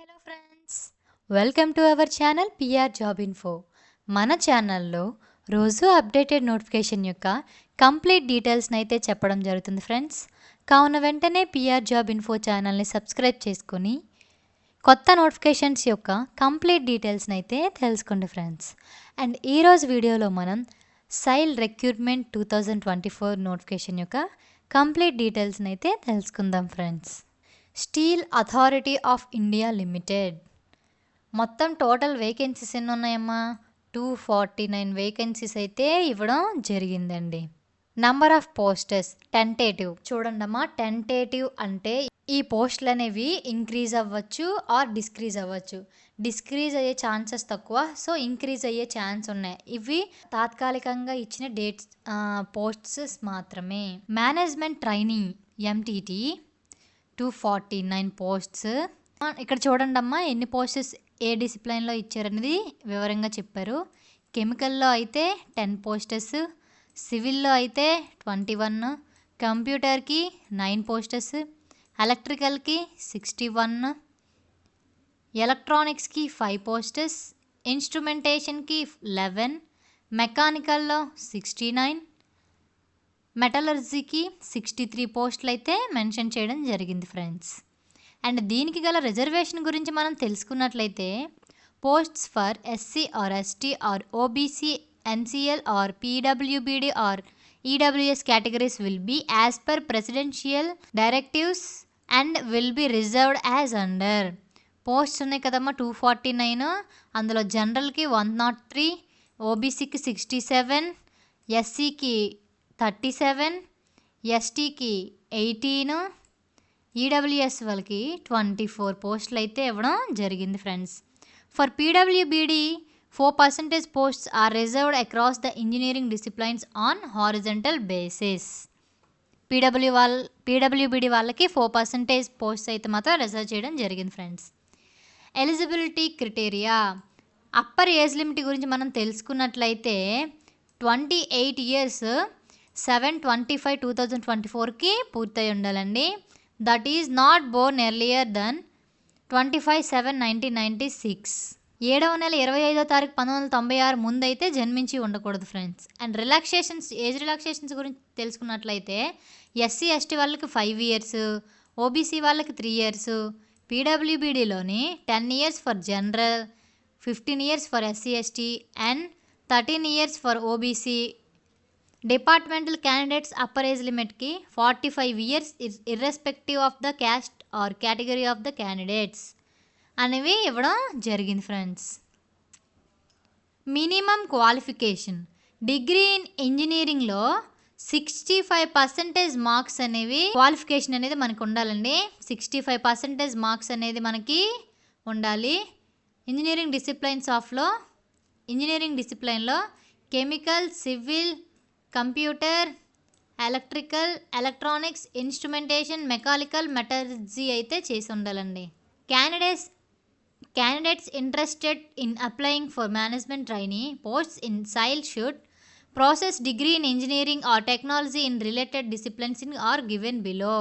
Hello friends, welcome to our channel PR job info. మన ఛానల్లో రోజు అప్డేటెడ్ నోటిఫికేషన్ యొక్క కంప్లీట్ డీటెయిల్స్ని అయితే చెప్పడం జరుగుతుంది ఫ్రెండ్స్. కావున వెంటనే పిఆర్ జాబ్ ఇన్ఫో ఛానల్ని సబ్స్క్రైబ్ చేసుకొని కొత్త నోటిఫికేషన్స్ యొక్క కంప్లీట్ డీటెయిల్స్ని అయితే తెలుసుకోండి ఫ్రెండ్స్. అండ్ ఈరోజు వీడియోలో మనం సైల్ రిక్రూట్మెంట్ 2024 నోటిఫికేషన్ యొక్క కంప్లీట్ డీటెయిల్స్ని అయితే తెలుసుకుందాం friends. Steel authority of India limited మొత్తం టోటల్ వేకెన్సీస్ ఎన్ని ఉన్నాయమ్మా? 249 వేకెన్సీస్ అయితే ఇవ్వడం జరిగిందండి. Number of posts tentative. చూడండమ్మా, టెంటేటివ్ అంటే ఈ పోస్టులు అనేవి ఇంక్రీజ్ అవ్వచ్చు ఆర్ డిస్క్రీజ్ అవ్వచ్చు. డిస్క్రీజ్ అయ్యే ఛాన్సెస్ తక్కువ, సో ఇంక్రీజ్ అయ్యే ఛాన్స్ ఉన్నాయి. ఇవి తాత్కాలికంగా ఇచ్చిన డేట్స్ పోస్ట్స్ మాత్రమే. Management training entity 249 posts. ఇక్కడ చూడండి అమ్మా, ఎన్ని పోస్ట్స్ ఏ డిసిప్లైన్లో ఇచ్చారనేది వివరంగా చెప్పారు. కెమికల్లో అయితే 10 పోస్టెస్, సివిల్లో అయితే 21, కంప్యూటర్కి 9 పోస్టెస్, ఎలక్ట్రికల్కి 61, ఎలక్ట్రానిక్స్కి 5 పోస్టెస్, ఇన్స్ట్రుమెంటేషన్కి 11, మెకానికల్లో 69, మెటలర్జీకి 63 పోస్టులు అయితే మెన్షన్ చేయడం జరిగింది ఫ్రెండ్స్. అండ్ దీనికి గల రిజర్వేషన్ గురించి మనం తెలుసుకున్నట్లయితే posts for SC or ST or OBC NCL or పీడబ్ల్యూబీడీ or EWS categories will be as per presidential directives and will be reserved as under. Posts ఉన్నాయి కదమ్మా 249, అందులో జనరల్కి 103, ఓబీసీకి 67, ఎస్సీకి 37, ఎస్టీకి 18, ఈడబ్ల్యూఎస్ వాళ్ళకి 24 పోస్టులు అయితే ఇవ్వడం జరిగింది friends. For PWBD 4% posts are reserved across the engineering disciplines on horizontal basis. PWBD వాళ్ళకి 4% పోస్ట్స్ అయితే మాత్రం రిజర్వ్ చేయడం జరిగింది friends. Eligibility criteria. Upper age limit గురించి మనం తెలుసుకున్నట్లయితే 28 years 7/25/2024కి పూర్తయి ఉండాలండి. That is not born earlier than 25/7/1996. 7వ నెల 25వ తారీఖు 1996 ముందైతే జన్మించి ఉండకూడదు friends. And relaxations, age relaxations గురించి తెలుసుకున్నట్లయితే ఎస్సీ ఎస్టీ వాళ్ళకి 5 years, ఓబీసీ వాళ్ళకి 3 years, పీడబ్ల్యూబీడీలోని 10 years for general, 15 years for SC ST and 13 years for OBC. Departmental candidates upper age లిమిట్కి 45 years irrespective of the caste or category of the candidates అనేవి ఇవ్వడం జరిగింది friends. Minimum qualification degree in ఇంజనీరింగ్లో 65% marks అనేవి qualification అనేది మనకు ఉండాలండి. 65% marks అనేది మనకి ఉండాలి. ఇంజనీరింగ్ డిసిప్లైన్లో chemical, civil, computer, electrical, electronics, instrumentation, mechanical, metallurgy అయితే చేసి ఉండాలండి. Candidates interested in applying for management trainee posts in SAIL should process degree in engineering or technology in related disciplines in are given below.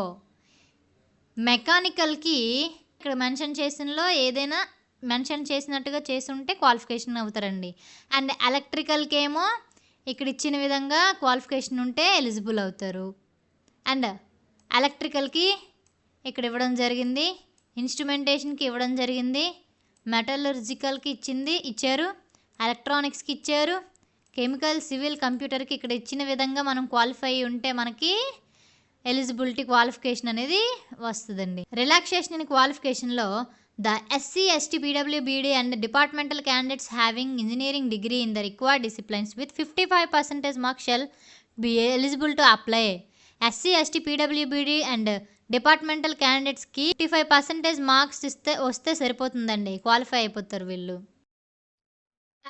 మెకానికల్కి ఇక్కడ mention చేసినలో ఏదైనా mention చేసినట్టుగా చేసి ఉంటే qualification అవుతారండి. అండ్ ఎలక్ట్రికల్కి ఏమో ఇక్కడ ఇచ్చిన విధంగా క్వాలిఫికేషన్ ఉంటే ఎలిజిబుల్ అవుతారు. అండ్ ఎలక్ట్రికల్కి ఇక్కడ ఇవ్వడం జరిగింది, ఇన్స్ట్రుమెంటేషన్కి ఇవ్వడం జరిగింది, మెటలర్జికల్కి ఇచ్చారు, ఎలక్ట్రానిక్స్కి ఇచ్చారు, కెమికల్, సివిల్, కంప్యూటర్కి ఇక్కడ ఇచ్చిన విధంగా మనం క్వాలిఫై ఉంటే మనకి ఎలిజిబిలిటీ క్వాలిఫికేషన్ అనేది వస్తుందండి. రిలాక్సేషన్ ఇన్ క్వాలిఫికేషన్లో the SC, ST, PWBD and departmental candidates having engineering degree in the required disciplines with 55% marks shall be eligible to apply. SC, ST, PWBD and departmental క్యాండిడేట్స్కి 55% marks వస్తే సరిపోతుందండి, qualify అయిపోతారు వీళ్ళు.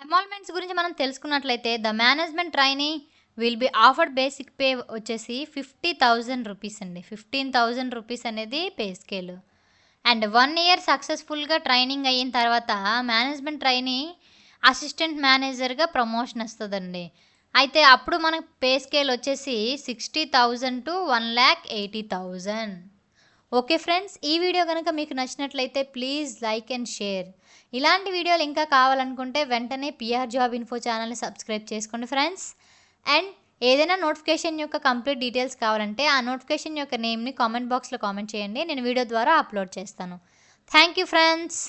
Enrolments గురించి మనం తెలుసుకున్నట్లయితే the management trainee will be offered basic pay వచ్చేసి 50,000 rupees అండి. 15,000 రూపీస్ అనేది పే స్కేల్. అండ్ 1 year సక్సెస్ఫుల్గా ట్రైనింగ్ అయిన తర్వాత మేనేజ్మెంట్ ట్రైనీ అసిస్టెంట్ మేనేజర్గా ప్రమోషన్ వస్తుందండి. అయితే అప్పుడు మనకు పే స్కేల్ వచ్చేసి 60,000 to 1,80,000. ఓకే ఫ్రెండ్స్, ఈ వీడియో కనుక మీకు నచ్చినట్లయితే ప్లీజ్ లైక్ అండ్ షేర్. ఇలాంటి వీడియోలు ఇంకా కావాలనుకుంటే వెంటనే పిఆర్ జాబ్ ఇన్ఫో ఛానల్ని సబ్స్క్రైబ్ చేసుకోండి ఫ్రెండ్స్. అండ్ ఏదైనా నోటిఫికేషన్ యొక్క కంప్లీట్ డీటెయిల్స్ కావాలంటే ఆ నోటిఫికేషన్ యొక్క నేమ్ని కామెంట్ బాక్స్లో కామెంట్ చేయండి, నేను వీడియో ద్వారా అప్లోడ్ చేస్తాను. Thank you friends.